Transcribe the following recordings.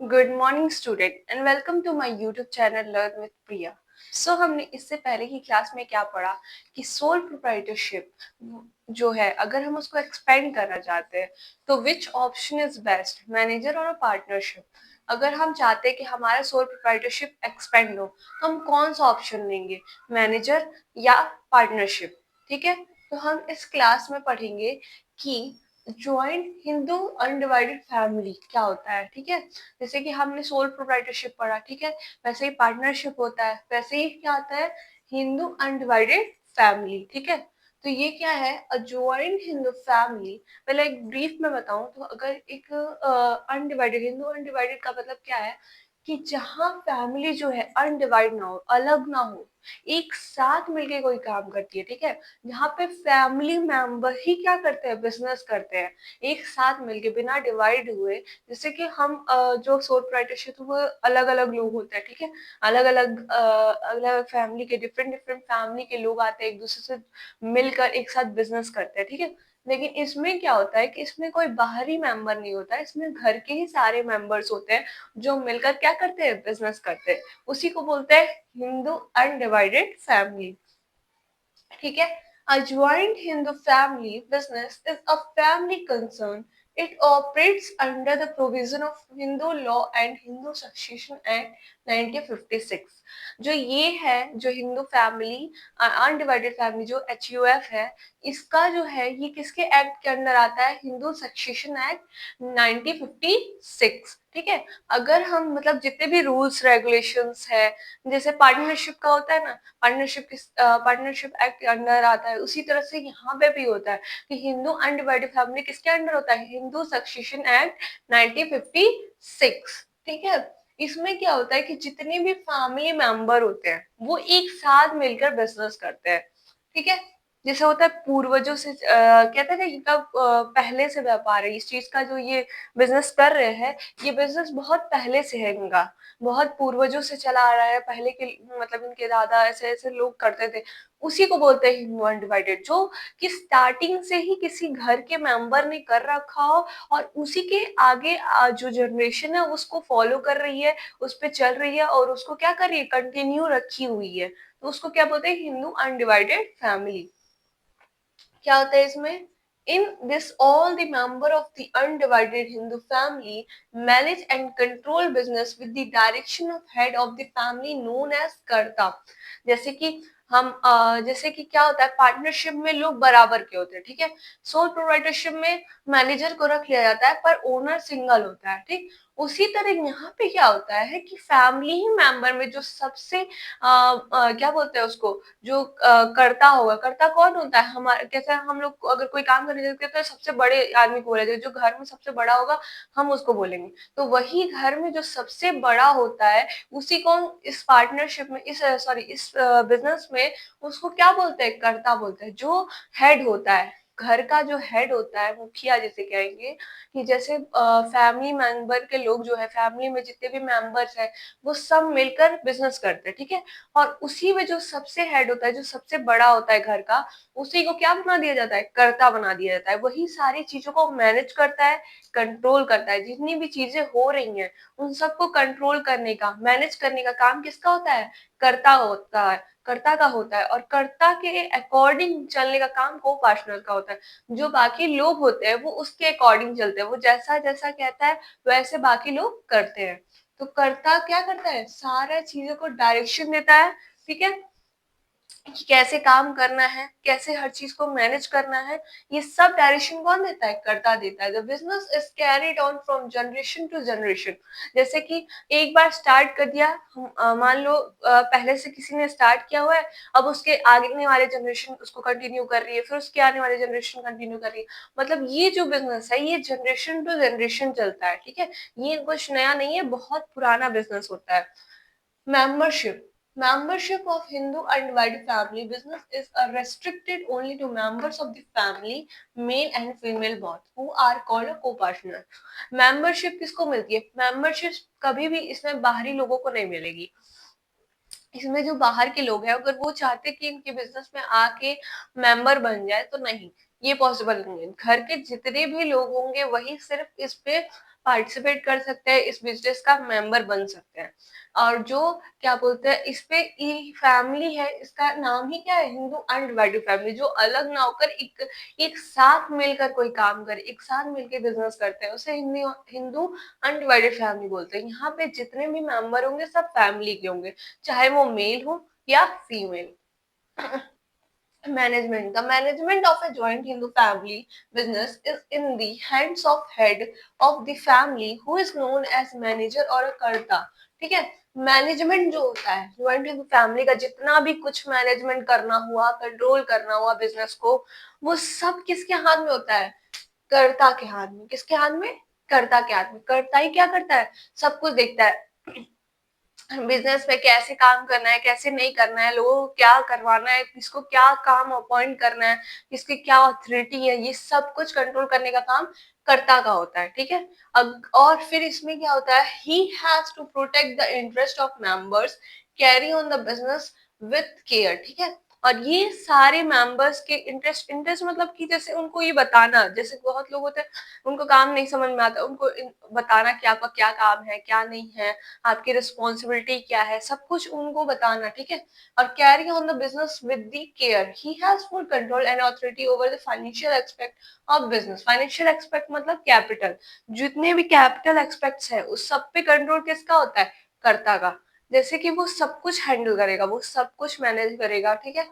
Good morning student and welcome to my YouTube channel learn with Priya. So हमने इससे पहले की क्लास में क्या पढ़ा कि सोल प्रोप्राइटरशिप जो है अगर हम उसको एक्सपेंड करना चाहते हैं तो which option is best, manager और पार्टनरशिप। अगर हम चाहते हैं कि हमारा सोल प्रोप्राइटरशिप एक्सपेंड हो तो हम कौन सा ऑप्शन लेंगे, मैनेजर या पार्टनरशिप। ठीक है, तो हम इस क्लास में पढ़ेंगे कि ज्वाइंट हिंदू अनडिवाइडेड फैमिली क्या होता है। ठीक है, जैसे कि हमने सोल प्रोप्राइटरशिप पढ़ा, ठीक है, वैसे ही पार्टनरशिप होता है, वैसे ही क्या आता है हिंदू अनडिवाइडेड फैमिली। ठीक है, तो ये क्या है अ जॉइंट हिंदू फैमिली। पहले एक ब्रीफ में बताऊं तो अगर एक अनडिवाइडेड हिंदू अनडिवाइडेड का मतलब क्या है कि जहाँ फैमिली जो है अनडिवाइड ना हो, अलग ना हो, एक साथ मिलके कोई काम करती है। ठीक है, जहाँ पे फैमिली मेंबर ही क्या करते हैं, बिजनेस करते हैं एक साथ मिलके बिना डिवाइड हुए। जैसे कि हम जो सोल प्रोप्राइटरशिप वो अलग अलग लोग होते हैं। ठीक है, अलग अलग अलग फैमिली के डिफरेंट डिफरेंट फैमिली के लोग आते हैं, एक दूसरे से मिलकर एक साथ बिजनेस करते हैं। ठीक है, लेकिन इसमें क्या होता है कि इसमें कोई बाहरी मेंबर नहीं होता है, इसमें घर के ही सारे मेंबर्स होते हैं जो मिलकर क्या करते हैं, बिजनेस करते हैं। उसी को बोलते हैं हिंदू अनडिवाइडेड फैमिली। ठीक है, a joint Hindu family business is a family concern. It operates under the provision of Hindu law and Hindu Succession Act 1956। जो ये है जो हिंदू फैमिली अनडिवाइडेड फैमिली जो HUF है, इसका जो है ये किसके एक्ट के अंडर आता है, हिंदू सक्सेशन एक्ट 1956। ठीक है, अगर हम मतलब जितने भी रूल्स रेगुलेशंस है, जैसे पार्टनरशिप का होता है ना, पार्टनरशिप एक्ट के अंडर आता है, उसी तरह से यहाँ पे भी होता है कि हिंदू अनडिवाइडेड फैमिली किसके अंडर होता है, हिंदू सक्सेशन एक्ट 1956। ठीक है, इसमें क्या होता है कि जितने भी फैमिली मेंबर होते हैं वो एक साथ मिलकर बिजनेस करते हैं। ठीक है, जैसे होता है पूर्वजों से कहते हैं कि इनका पहले से व्यापार है, इस चीज का जो ये बिजनेस कर रहे हैं, ये बिजनेस बहुत पहले से है इनका, बहुत पूर्वजों से चला आ रहा है। पहले के मतलब इनके दादा ऐसे ऐसे लोग करते थे, उसी को बोलते हैं हिंदू अनडिवाइडेड। जो कि स्टार्टिंग से ही किसी घर के मेंबर ने कर रखा हो और उसी के आगे जो जनरेशन है उसको फॉलो कर रही है, उस पर चल रही है और उसको क्या कर रही है, कंटिन्यू रखी हुई है, तो उसको क्या बोलते हैं, हिंदू अनडिवाइडेड फैमिली। क्या होता है इसमें, in this all the member of the undivided Hindu family manage and control business with the direction of head of the family known as karta. जैसे कि हम जैसे कि क्या होता है, पार्टनरशिप में लोग बराबर के होते हैं। ठीक है, सोल प्रोप्राइटरशिप में मैनेजर को रख लिया जाता है पर ओनर सिंगल होता है। ठीक, उसी तरह यहाँ पे क्या होता है कि फैमिली ही मेंबर में जो सबसे क्या बोलते हैं उसको, जो करता होगा, करता कौन होता है हमारे, कैसे हम लोग अगर कोई काम करने जाते हैं तो सबसे बड़े आदमी को बोला जाएगा, जो घर में सबसे बड़ा होगा हम उसको बोलेंगे। तो वही घर में जो सबसे बड़ा होता है उसी को इस पार्टनरशिप में, इस सॉरी इस बिजनेस में उसको क्या बोलते हैं, कर्ता बोलते हैं। जो हेड होता है, घर का जो हेड होता है, मुखिया जिसे कहेंगे, कि जैसे फैमिली मेंबर के लोग जो है, फैमिली में जितने भी मेंबर्स हैं वो सब मिलकर बिजनेस करते हैं। ठीक है, और उसी में जो सबसे हेड होता है, जो सबसे बड़ा होता है घर का, उसी को क्या बना दिया जाता है, कर्ता बना दिया जाता है। वही सारी चीजों को मैनेज करता है, कंट्रोल करता है। जितनी भी चीजें हो रही हैं उन सबको कंट्रोल करने का, मैनेज करने का काम किसका होता है, कर्ता होता है, कर्ता का होता है। और कर्ता के अकॉर्डिंग चलने का काम को पार्टनर का होता है। जो बाकी लोग होते हैं वो उसके अकॉर्डिंग चलते हैं, वो जैसा जैसा कहता है वैसे बाकी लोग करते हैं। तो कर्ता क्या करता है, सारा चीजों को डायरेक्शन देता है। ठीक है, कि कैसे काम करना है, कैसे हर चीज को मैनेज करना है, ये सब डायरेक्शन कौन देता है, करता देता है। The business is carried on from generation to generation. जैसे कि एक बार स्टार्ट कर दिया, मान लो पहले से किसी ने स्टार्ट किया हुआ है, अब उसके आने वाले जनरेशन उसको कंटिन्यू कर रही है, फिर उसके आने वाले जनरेशन कंटिन्यू कर रही है। मतलब ये जो बिजनेस है ये जनरेशन टू जनरेशन चलता है। ठीक है, ये कुछ नया नहीं है, बहुत पुराना बिजनेस होता है। Membership. Membership of Hindu undivided family business is restricted only to members of the family, male and female both, who are called a co-partner. Membership किसको मिलती है, membership कभी भी इसमें बाहरी लोगों को नहीं मिलेगी। इसमें जो बाहर के लोग हैं अगर वो चाहते कि इनके बिजनेस में आके मेंबर बन जाए तो नहीं, ये पॉसिबल नहीं है। घर के जितने भी लोग होंगे वही सिर्फ इस पे पार्टिसिपेट कर सकते हैं, इस बिजनेस का मेंबर बन सकते हैं। और जो क्या बोलते हैं इस पे ई फैमिली है, इसका नाम ही क्या है, हिंदू अनडिवाइडेड फैमिली, जो अलग ना होकर एक एक साथ मिलकर कोई काम करे, एक साथ मिलकर बिजनेस करते हैं, उसे हिंदी हिंदू अनडिवाइडेड फैमिली बोलते हैं। यहाँ पे जितने भी मेंबर होंगे सब फैमिली के होंगे, चाहे वो मेल हो या female. Management. The management of a joint Hindu family business is in the hands of head of the family who is known as manager or a कर्ता। ठीक है, मैनेजमेंट जो होता है ज्वाइंट हिंदू फैमिली का, जितना भी कुछ मैनेजमेंट करना हुआ, कंट्रोल करना हुआ बिजनेस को, वो सब किसके हाथ में होता है, कर्ता के हाथ में। किसके हाथ में, कर्ता के हाथ में। कर्ता ही क्या करता है, सब कुछ देखता है, बिजनेस में कैसे काम करना है, कैसे नहीं करना है, लोगों को क्या करवाना है, किसको क्या काम अपॉइंट करना है, किसकी क्या अथॉरिटी है, ये सब कुछ कंट्रोल करने का काम कर्ता का होता है। ठीक है, और फिर इसमें क्या होता है, he has to protect the interest of members, carry on the business with care. ठीक है, और ये सारे मेंबर्स के इंटरेस्ट, इंटरेस्ट मतलब कि जैसे उनको ये बताना, जैसे बहुत लोग होते हैं उनको काम नहीं समझ में आता, उनको बताना कि आपका क्या काम है, क्या नहीं है, आपकी रिस्पॉन्सिबिलिटी क्या है, सब कुछ उनको बताना। ठीक है, और carry on the business with the care, he has full control and authority over the financial expect of business. Financial expect मतलब कैपिटल, जितने भी कैपिटल एक्सपेक्ट्स है उस सब पे कंट्रोल किसका होता है, कर्ता का। जैसे कि वो सब कुछ हैंडल करेगा, वो सब कुछ मैनेज करेगा। ठीक है,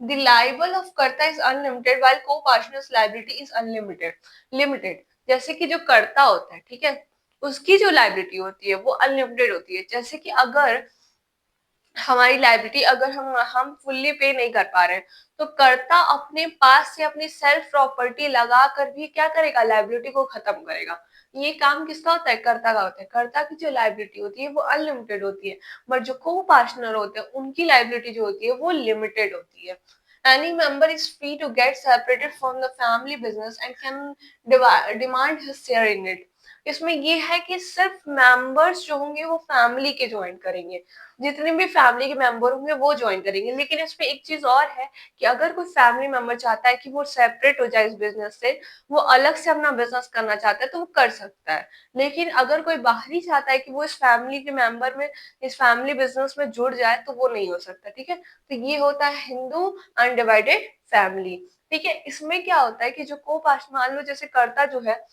द लाइबल ऑफ कर्ता इज अनलिमिटेड व्हाइल को partners liability is unlimited, limited. जैसे कि जो कर्ता होता है, ठीक है, उसकी जो लाइबिलिटी होती है वो अनलिमिटेड होती है। जैसे कि अगर हमारी लाइबिलिटी, अगर हम फुल्ली पे नहीं कर पा रहे हैं, तो कर्ता अपने पास से अपनी सेल्फ प्रॉपर्टी लगा कर भी क्या करेगा, लाइबिलिटी को खत्म करेगा। ये काम किसका होता है, कर्ता का होता है। कर्ता की जो लाइबिलिटी होती है वो अनलिमिटेड होती है, बट जो को पार्टनर होते हैं उनकी लाइबिलिटी जो होती है वो लिमिटेड होती है। Any member is free to get separated from the family business and can demand his share in it. इसमें ये है कि सिर्फ मेंबर्स जो होंगे वो फैमिली के ज्वाइन करेंगे, जितने भी फैमिली के मेंबर होंगे वो ज्वाइन करेंगे। लेकिन इसमें एक चीज और है कि अगर कोई फैमिली मेंबर चाहता है कि वो सेपरेट हो जाए इस बिजनेस से, वो अलग से अपना बिजनेस करना चाहता है, तो वो कर सकता है। लेकिन अगर कोई बाहरी चाहता है कि वो इस फैमिली के मेंबर में, इस फैमिली बिजनेस में जुड़ जाए, तो वो नहीं हो सकता। ठीक है, तो ये होता है हिंदू अनडिवाइडेड फैमिली। ठीक है, इसमें क्या होता है कि जो को पास्ट, मान लो जैसे कर्ता जो है,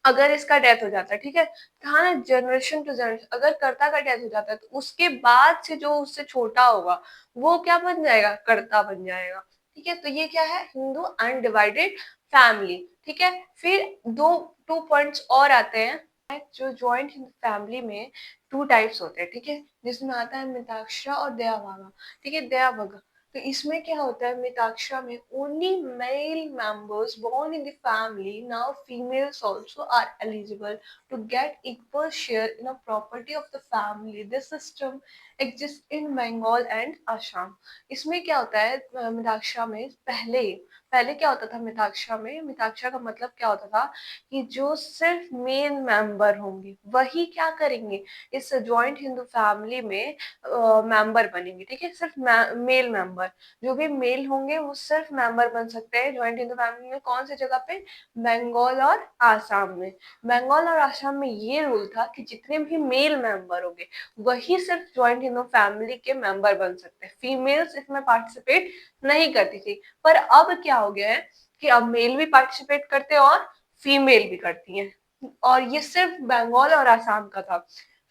अगर इसका डेथ हो जाता है, ठीक है, कहा ना जनरेशन टू जनरेशन, अगर कर्ता का डेथ हो जाता है तो उसके बाद से जो उससे छोटा होगा वो क्या बन जाएगा, कर्ता बन जाएगा। ठीक है, तो ये क्या है, हिंदू अनडिवाइडेड फैमिली। ठीक है, फिर दो टू पॉइंट्स और आते हैं। जो ज्वाइंट हिंदू फैमिली में टू टाइप्स होते हैं, ठीक है, जिसमें आता है मिताक्षरा और दया भागा। ठीक है, दया भागा, तो इसमें क्या होता है, मिताक्षरा में only male members born in the family, now females also are eligible to get equal share in a property of the family. This system exists in Bengal and Assam. इसमें क्या होता है, मिताक्षरा में पहले पहले क्या होता था, मिताक्षरा में, मिताक्षरा का मतलब क्या होता था कि जो सिर्फ मेन मेंबर होंगे वही क्या करेंगे, इस ज्वाइंट हिंदू फैमिली में मेंबर बनेंगे। ठीक है, सिर्फ मेल मेंबर, जो भी मेल होंगे वो सिर्फ मेंबर बन सकते हैं ज्वाइंट हिंदू फैमिली में। कौन सी जगह पे, बंगाल और आसाम में। बंगाल और आसाम में ये रूल था कि जितने भी मेल मेंबर होंगे वही सिर्फ ज्वाइंट हिंदू फैमिली के मेंबर बन सकते हैं, फीमेल्स इसमें पार्टिसिपेट नहीं करती थी। पर अब क्या हो गया है कि अब मेल भी पार्टिसिपेट करते हैं और फीमेल भी करती हैं, और ये सिर्फ बंगाल और आसाम का था।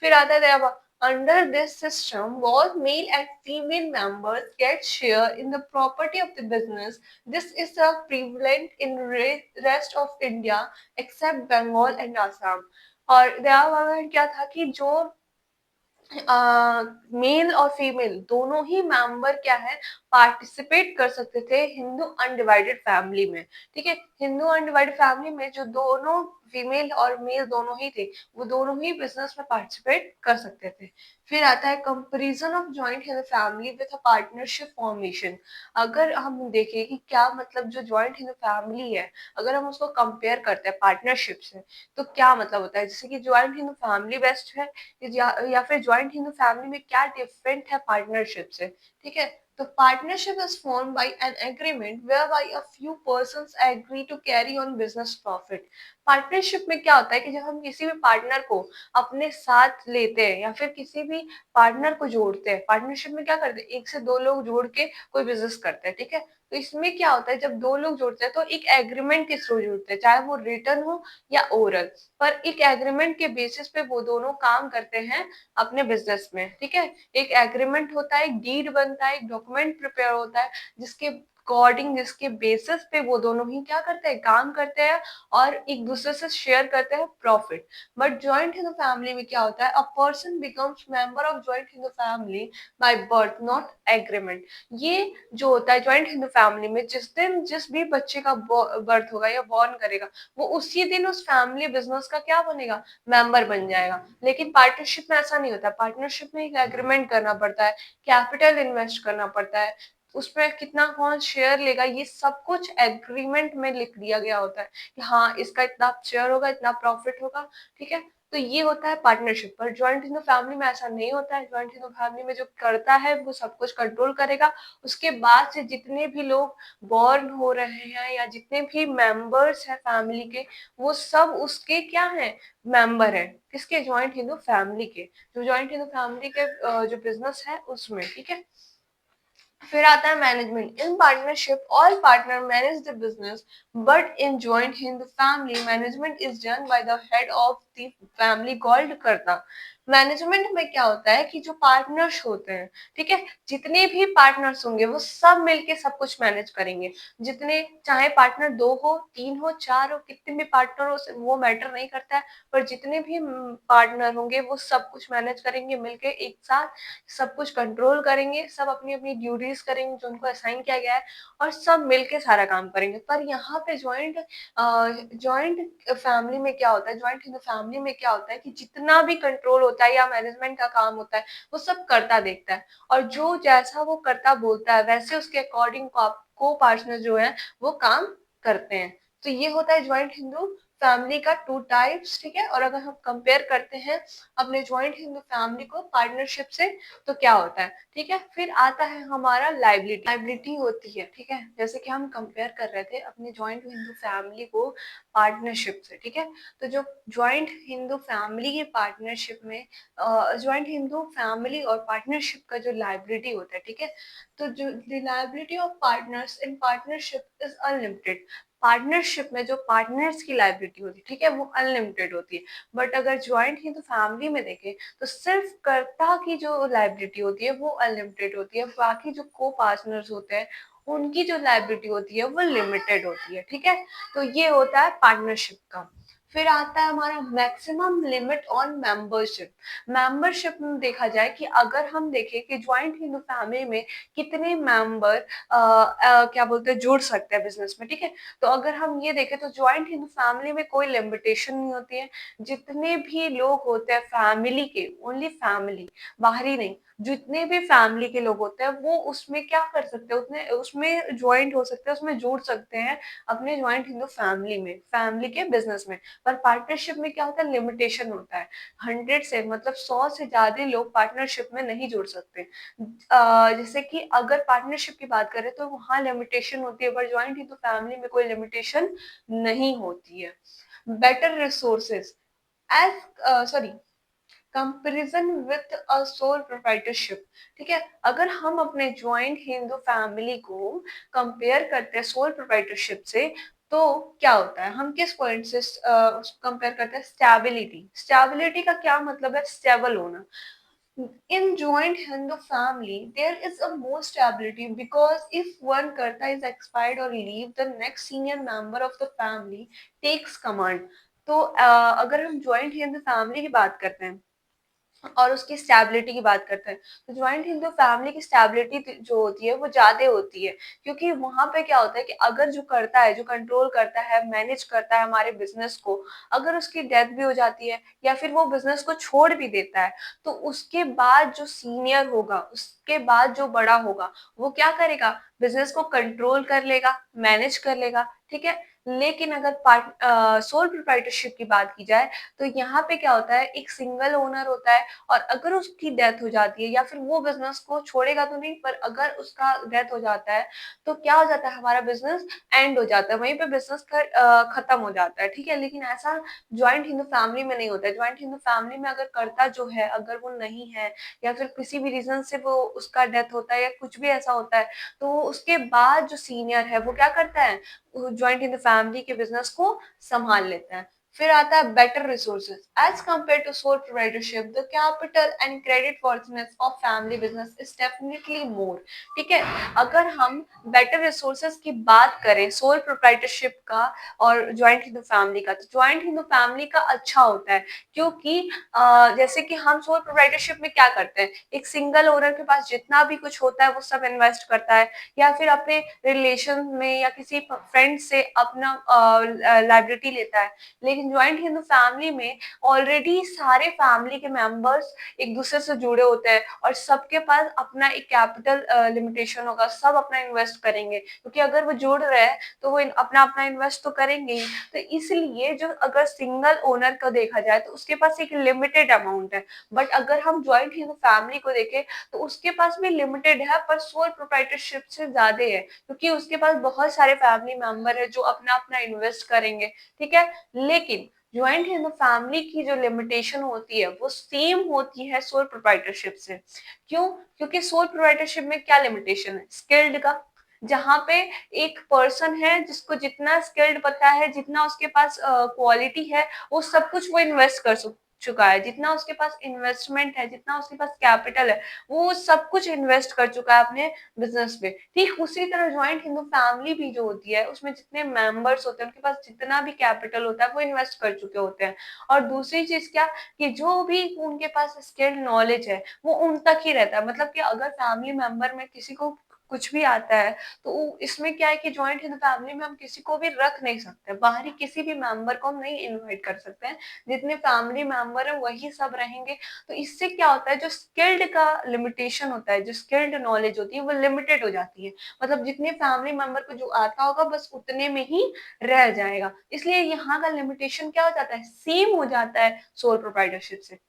फिर आता है अब, under this system both male and female members get share in the property of the business. This is prevalent in rest of India except Bengal and Assam. और दया क्या था कि जो मेल और फीमेल दोनों ही मेंबर क्या है, पार्टिसिपेट कर सकते थे हिंदू अनडिवाइडेड फैमिली में। ठीक है, हिंदू अनडिवाइडेड फैमिली में जो दोनों फीमेल और मेल दोनों ही थे, वो दोनों ही बिजनेस में पार्टिसिपेट कर सकते थे। फिर आता है comparison of joint Hindu family with a partnership formation. अगर हम देखें कि क्या मतलब जो जॉइंट हिंदू फैमिली है, अगर हम उसको कंपेयर करते हैं पार्टनरशिप से, तो क्या मतलब होता है, जैसे कि ज्वाइंट हिंदू फैमिली बेस्ट है, या फिर ज्वाइंट हिंदू फैमिली में क्या डिफरेंट है पार्टनरशिप से। ठीक है, तो partnership is form by an agreement whereby a few persons agree to carry on business profit. Partnership में क्या होता है कि जब हम किसी भी पार्टनर को अपने साथ लेते हैं या फिर किसी भी पार्टनर को जोड़ते हैं, पार्टनरशिप में क्या करते हैं, 1 से 2 लोग जोड़ के कोई बिज़नेस करते हैं, ठीक है? तो इसमें क्या होता है जब 2 लोग जुड़ते हैं तो एक एग्रीमेंट के थ्रू जुड़ते हैं, चाहे वो रिटन हो या ओरल, पर एक एग्रीमेंट के बेसिस पे वो दोनों काम करते हैं अपने बिज़नेस में, ठीक है? एक एग्रीमेंट होता है, एक डीड बनता है, एक डॉक्यूमेंट प्रिपेयर होता है, जिसके अकॉर्डिंग जिसके बेसिस पे वो दोनों ही क्या करते हैं, काम करते हैं और एक दूसरे से शेयर करते हैं profit. Butt joint Hindu family में क्या होता है, a person becomes member of joint Hindu family by birth not agreement. ये जो होता है जॉइंट हिंदू फैमिली में, जिस दिन जिस भी बच्चे का बर्थ होगा या बॉर्न करेगा, वो उसी दिन उस फैमिली बिजनेस का क्या बनेगा, मेंबर बन जाएगा। लेकिन पार्टनरशिप में ऐसा नहीं होता, पार्टनरशिप में एक एग्रीमेंट करना पड़ता है, कैपिटल इन्वेस्ट करना पड़ता है, उसमें कितना कौन शेयर लेगा, ये सब कुछ एग्रीमेंट में लिख दिया गया होता है कि हाँ इसका इतना शेयर होगा, इतना प्रॉफिट होगा, ठीक है? तो ये होता है पार्टनरशिप। पर जॉइंट हिंदू फैमिली में ऐसा नहीं होता है, जॉइंट हिंदू फैमिली में जो करता है वो सब कुछ कंट्रोल करेगा। उसके बाद से जितने भी लोग बॉर्न हो रहे हैं या जितने भी मेंबर्स हैं फैमिली के, वो सब उसके क्या हैं, मेंबर हैं, किसके, जॉइंट हिंदू फैमिली के, जो जॉइंट हिंदू फैमिली के जो बिजनेस है उसमें, ठीक है? फिर आता है management. In partnership all partner manage the business, but in joint Hindu family management is done by the head of the family called कर्ता। मैनेजमेंट में क्या होता है कि जो पार्टनर्स होते हैं, ठीक है, जितने भी पार्टनर्स होंगे वो सब मिलके सब कुछ मैनेज करेंगे। जितने चाहे पार्टनर 2 हो, 3 हो, 4 हो, कितने भी पार्टनर हो वो मैटर नहीं करता है, पर जितने भी पार्टनर होंगे वो सब कुछ मैनेज करेंगे मिलके एक साथ, सब कुछ कंट्रोल करेंगे, सब अपनी-अपनी ड्यूटीज़ करेंगे जो उनको असाइन किया गया है और सब मिलके सारा काम करेंगे। पर यहाँ पे जॉइंट फैमिली में क्या होता है, जॉइंट हिंदू फैमिली में क्या होता है कि जितना भी कंट्रोल होता है या मैनेजमेंट का काम होता है, वो सब कर्ता देखता है और जो जैसा वो कर्ता बोलता है वैसे उसके अकॉर्डिंग को-पार्टनर जो है वो काम करते हैं। तो ये होता है जॉइंट हिंदू फैमिली का 2 टाइप्स, ठीक है? और अगर हम कंपेयर करते हैं अपने जॉइंट हिंदू फैमिली को पार्टनरशिप से, तो क्या होता है, ठीक है? फिर आता है हमारा लायबिलिटी। लायबिलिटी होती है, ठीक है? जैसे कि हम कंपेयर कर रहे थे अपने जॉइंट हिंदू फैमिली को पार्टनरशिप से, ठीक है? तो जो जॉइंट हिंदू फैमिली की पार्टनरशिप में जॉइंट हिंदू फैमिली और पार्टनरशिप का जो लायबिलिटी होता है, ठीक है? तो जो the liability of partners in partnership is unlimited. Partnership में जो पार्टनर्स की लायबिलिटी होती है, ठीक है, वो अनलिमिटेड होती है। बट अगर जॉइंट हिंदू फैमिली में देखें तो सिर्फ कर्ता की जो लायबिलिटी होती है वो अनलिमिटेड होती है, बाकी जो को पार्टनर्स होते हैं उनकी जो लायबिलिटी होती है वो लिमिटेड होती है, ठीक है? तो ये होता है पार्टनरशिप का। फिर आता है हमारा maximum limit on membership. Membership में देखा जाए कि अगर हम देखें कि जॉइंट हिंदू फैमिली में कितने मेंबर क्या बोलते हैं जुड़ सकते हैं बिजनेस में, ठीक है? तो अगर हम ये देखें तो जॉइंट हिंदू फैमिली में कोई लिमिटेशन नहीं होती है। जितने भी लोग होते हैं फैमिली के, ओनली फैमिली, बाहरी नहीं, जितने भी फैमिली के लोग होते हैं वो उसमें क्या कर सकते हैं, उसमें उसमें ज्वाइंट हो सकते हैं, उसमें जुड़ सकते हैं अपने जॉइंट हिंदू फैमिली में, फैमिली के बिजनेस में। पर पार्टनरशिप में क्या होता है, लिमिटेशन होता है। 100 से मतलब 100 से ज्यादा लोग पार्टनरशिप में नहीं जुड़ सकते। जैसे कि अगर पार्टनरशिप की बात करें तो वहाँ लिमिटेशन होती है, पर जॉइंट हिंदू फैमिली में कोई लिमिटेशन नहीं होती है। Better resources as sorry comparison with a sole proprietorship, ठीक है? अगर हम अपने जॉइंट हिंदू फैमिली को कंपेयर करते हैं सोल प्रोप्राइटरशिप से, तो क्या होता है, हम किस पॉइंट से कंपेयर करते हैं, स्टेबिलिटी। स्टेबिलिटी का क्या मतलब है, स्टेबल होना। In joint Hindu family, there is a more stability because if one karta is expired or leave, the next senior member of the family takes command. तो अगर हम जॉइंट हिंदू फैमिली की बात करते हैं और उसकी स्टेबिलिटी की बात करते हैं, तो जॉइंट हिंदू फैमिली की स्टेबिलिटी जो होती है वो ज्यादा होती है, क्योंकि वहां पे क्या होता है कि अगर जो करता है, जो कंट्रोल करता है, मैनेज करता है हमारे बिजनेस को, अगर उसकी डेथ भी हो जाती है या फिर वो बिजनेस को छोड़ भी देता है, तो उसके बाद जो सीनियर होगा, उसके बाद जो बड़ा होगा, वो क्या करेगा, बिजनेस को कंट्रोल कर लेगा, मैनेज कर लेगा, ठीक है? लेकिन अगर सोल प्रोप्राइटरशिप की बात की जाए, तो यहाँ पे क्या होता है, एक सिंगल ओनर होता है और अगर उसकी डेथ हो जाती है या फिर वो बिज़नेस को छोड़ेगा तो नहीं, पर अगर उसका डेथ हो जाता है, तो क्या हो जाता है, हमारा बिज़नेस एंड हो जाता है, वहीं पे बिज़नेस खत्म हो जाता है, ठीक है? लेकिन ऐसा जॉइंट हिंदू फैमिली में नहीं होता है। जॉइंट हिंदू फैमिली में अगर कर्ता जो है, अगर वो नहीं है या फिर किसी भी रीज़न से वो उसका डेथ होता है या कुछ भी ऐसा होता है, तो उसके बाद जो सीनियर है, वो क्या करता है, जॉइंट इन द फैमिली के बिजनेस को संभाल लेते हैं। फिर आता है better resources as compare to sole proprietorship, the capital and credit worthiness of family business is definitely more. ठीक है, अगर हम बेटर रिसोर्सेज की बात करें सोल प्रोप्राइटरशिप का और ज्वाइंट हिंदू फैमिली का, तो ज्वाइंट हिंदू फैमिली का अच्छा होता है, क्योंकि जैसे कि हम सोल प्रोप्राइटरशिप में क्या करते हैं, एक सिंगल ओनर के पास जितना भी कुछ होता है वो सब इन्वेस्ट करता है, या फिर अपने रिलेशन में या किसी फ्रेंड से अपना लाइबिलिटी लेता है। लेकिन ज्वाइंट हिंदू फैमिली में ऑलरेडी सारे फैमिली के मेंबर्स एक दूसरे से जुड़े होते हैं और सबके पास अपना एक कैपिटल लिमिटेशन होगा, सब अपना इन्वेस्ट करेंगे, क्योंकि अगर वो जुड़ रहे हैं तो वो अपना अपना इन्वेस्ट तो करेंगे ही। तो इसलिए जो अगर सिंगल ओनर को देखा जाए तो उसके पास एक लिमिटेड अमाउंट है, बट अगर हम ज्वाइंट हिंदू फैमिली को देखें तो उसके पास भी लिमिटेड है, पर सोल प्रोप्राइटरशिप से ज्यादा है, क्योंकि उसके पास बहुत सारे फैमिली मेंबर है जो अपना अपना इन्वेस्ट करेंगे। ठीक है, लेकिन ज्वाइंट हिंदू फैमिली की जो लिमिटेशन होती है वो सेम होती है सोल प्रोप्राइटरशिप से। क्यों? क्योंकि सोल प्रोप्राइटरशिप में क्या लिमिटेशन है, स्किल्ड का, जहाँ पे एक पर्सन है जिसको जितना स्किल्ड पता है, जितना उसके पास क्वालिटी है, वो सब कुछ वो इन्वेस्ट कर चुका है, जितना उसके पास इन्वेस्टमेंट है, जितना उसके पास कैपिटल है, वो सब कुछ इन्वेस्ट कर चुका है अपने बिजनेस में। ठीक उसी तरह ज्वाइंट हिंदू फैमिली भी जो होती है, उसमें जितने मेंबर्स होते हैं उनके पास जितना भी कैपिटल होता है वो इन्वेस्ट कर चुके होते हैं। और दूसरी चीज क्या, कि जो भी उनके पास स्किल्ड नॉलेज है वो उन तक ही रहता है, मतलब कि अगर फैमिली मेंबर में किसी को कुछ भी आता है, तो इसमें क्या है कि जॉइंट हिंदू फैमिली में हम किसी को भी रख नहीं सकते, बाहरी किसी भी मेंबर को हम नहीं इनवाइट कर सकते हैं, जितने फैमिली मेंबर है वही सब रहेंगे। तो इससे क्या होता है, जो स्किल्ड का लिमिटेशन होता है, जो स्किल्ड नॉलेज होती है वो लिमिटेड हो जाती है, मतलब जितने फैमिली मेंबर को जो आता होगा बस उतने में ही रह जाएगा, इसलिए यहाँ का लिमिटेशन क्या हो जाता है, सेम हो जाता है सोल प्रोप्राइटरशिप से।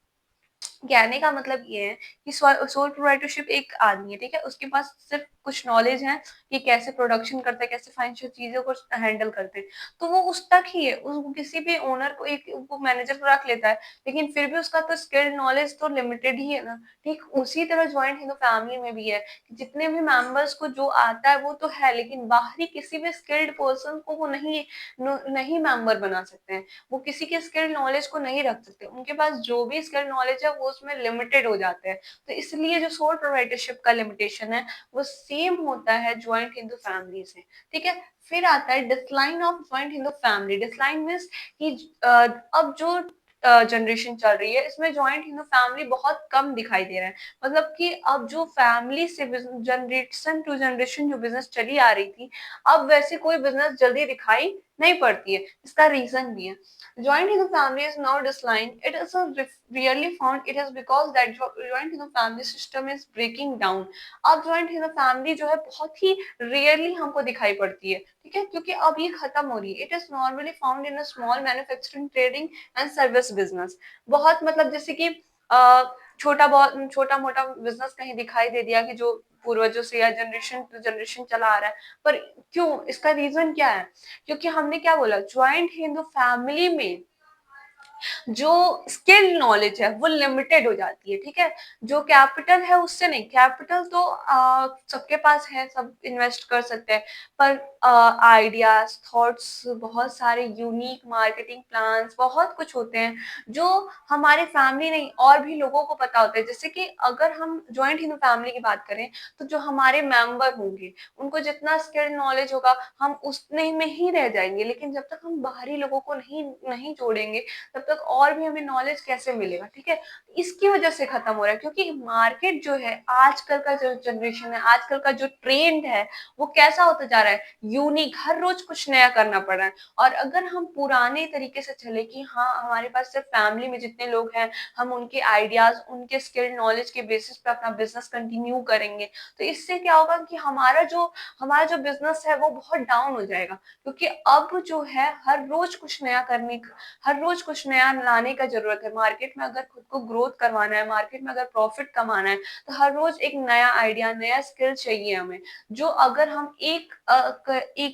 कहने का मतलब ये है कि सोल प्रोप्राइटरशिप एक आदमी है, ठीक है, उसके पास सिर्फ कुछ नॉलेज है कि कैसे प्रोडक्शन करते हैं, कैसे फाइनेंशियल चीजों को हैंडल करते हैं, तो वो उस तक ही है, उस किसी भी ओनर को एक वो मैनेजर को रख लेता है, लेकिन फिर भी उसका तो स्किल्ड नॉलेज तो लिमिटेड ही है ना। ठीक उसी तरह ज्वाइंट हिंदू फैमिली में भी है कि जितने भी मेंबर्स को जो आता है वो तो है, लेकिन बाहरी किसी भी स्किल्ड पर्सन को वो नहीं मेंबर बना सकते हैं, वो किसी के स्किल नॉलेज को नहीं रख सकते, उनके पास जो भी स्किल नॉलेज है वो उसमें लिमिटेड हो जाते हैं। तो इसलिए जो सोल प्रोप्राइटरशिप का लिमिटेशन है वो सेम होता है ज्वाइंट हिंदू फैमिली से। ठीक है, फिर आता है decline of joint Hindu family. Decline means कि अब जो जनरेशन चल रही है इसमें ज्वाइंट हिंदू फैमिली बहुत कम दिखाई दे रहा है, मतलब कि अब जो फैमिली से जनरेशन टू जनरेशन जो बिजनेस चली आ रही थी, अब वैसे कोई बिजनेस जल्दी दिखाई नहीं पड़ती है। इसका रीजन भी है, joint in the family is now declined. It is a rarely found. It is because that joint in the family system is breaking down. अब joint in the family जो है बहुत ही rarely हमको दिखाई पड़ती है, ठीक है, क्योंकि अब ये खत्म हो रही है। It is normally found in a small manufacturing, trading and service business. बहुत मतलब जैसे कि छोटा मोटा बिजनेस कहीं दिखाई दे दिया कि जो पूर्वजों से या जनरेशन टू जनरेशन चला आ रहा है, पर क्यों, इसका रीजन क्या है, क्योंकि हमने क्या बोला, ज्वाइंट हिंदू फैमिली में जो स्किल नॉलेज है वो लिमिटेड हो जाती है। ठीक है, जो कैपिटल है उससे नहीं, कैपिटल तो सबके पास है, सब इन्वेस्ट कर सकते हैं, पर आइडियाज, थॉट्स, बहुत सारे यूनिक मार्केटिंग प्लान्स, बहुत कुछ होते हैं जो हमारे फैमिली नहीं और भी लोगों को पता होता है। जैसे कि अगर हम ज्वाइंट हिंदू फैमिली की बात करें, तो जो हमारे मेंबर होंगे उनको जितना स्किल नॉलेज होगा हम उतने में ही रह जाएंगे, लेकिन जब तक हम बाहरी लोगों को नहीं नहीं जोड़ेंगे तब तक और भी हमें नॉलेज कैसे मिलेगा, ठीक है? इसकी वजह से खत्म हो रहा है, क्योंकि मार्केट जो है, आजकल का जो जनरेशन है, आजकल का जो ट्रेंड है, वो कैसा होता जा रहा है, यूनिक, हर रोज कुछ नया करना पड़ रहा है। और अगर हम पुराने तरीके से चले कि हाँ, हमारे पास सिर्फ फैमिली में जितने लोग हैं, हम उनके आइडियाज, उनके स्किल नॉलेज के बेसिस पे अपना बिजनेस कंटिन्यू करेंगे, तो इससे क्या होगा कि हमारा जो बिजनेस है वो बहुत डाउन हो जाएगा। क्योंकि अब जो है, हर रोज कुछ नया लाने का जरूरत है मार्केट में। अगर खुद को ग्रोथ करवाना है, मार्केट में अगर प्रॉफिट कमाना है, तो हर रोज एक नया आइडिया, नया स्किल चाहिए हमें, जो अगर हम एक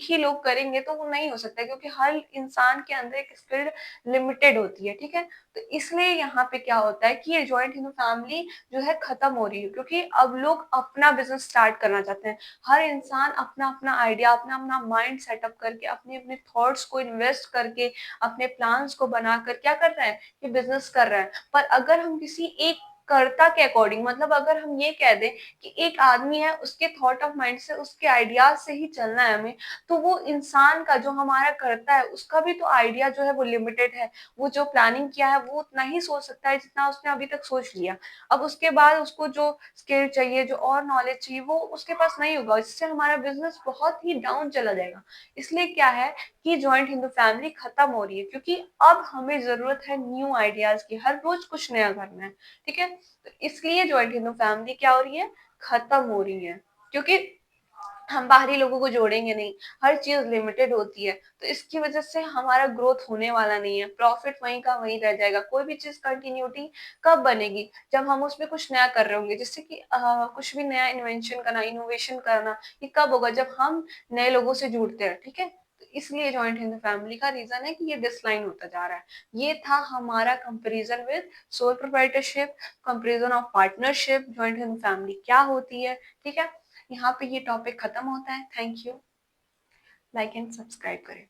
ही लोग करेंगे तो वो नहीं हो सकता, क्योंकि हर इंसान के अंदर एक स्किल लिमिटेड होती है, ठीक है? तो इसलिए यहाँ पे क्या होता है कि ये जॉइंट हिंदू फैमिली जो है खत्म हो रही है, क्योंकि अब लोग अपना बिजनेस स्टार्ट करना चाहते हैं। हर इंसान अपना अपना आइडिया, अपना अपना माइंड सेटअप करके, अपने अपने थॉट्स को इन्वेस्ट करके, अपने प्लान्स को बनाकर क्या कर रहा है, ये बिजनेस कर रहा है। पर अगर हम किसी एक कर्ता के अकॉर्डिंग, मतलब अगर हम ये कह दें कि एक आदमी है, उसके थॉट ऑफ माइंड से, उसके आइडियाज से ही चलना है हमें, तो वो इंसान का, जो हमारा कर्ता है, उसका भी तो आइडिया जो है वो लिमिटेड है। वो जो प्लानिंग किया है वो उतना ही सोच सकता है जितना उसने अभी तक सोच लिया। अब उसके बाद उसको जो स्किल चाहिए, जो और नॉलेज चाहिए, वो उसके पास नहीं होगा। इससे हमारा बिजनेस बहुत ही डाउन चला जाएगा। इसलिए क्या है कि जॉइंट हिंदू फैमिली खत्म हो रही है, क्योंकि अब हमें जरूरत है न्यू आइडियाज की, हर रोज कुछ नया करना है, ठीक है? तो इसलिए जॉइंट हिंदू फैमिली क्या हो रही है, खत्म हो रही है। क्योंकि हम बाहरी लोगों को जोड़ेंगे नहीं, हर चीज लिमिटेड होती है, तो इसकी वजह से हमारा ग्रोथ होने वाला नहीं है, प्रॉफिट वहीं का वहीं रह जाएगा। कोई भी चीज कंटिन्यूटी कब बनेगी, जब हम उसमें कुछ नया कर रहे होंगे। जैसे कि कुछ भी नया इन्वेंशन करना, इनोवेशन करना, ये कब होगा, जब हम नए लोगों से जुड़ते हैं, ठीक है? तो इसलिए जॉइंट हिंदू फैमिली का रीजन है कि ये डिसलाइन होता जा रहा है। ये था हमारा comparison with sole proprietorship, comparison of partnership, joint Hindu family क्या होती है, ठीक है? यहाँ पे ये टॉपिक खत्म होता है। Thank you. Like and subscribe करें।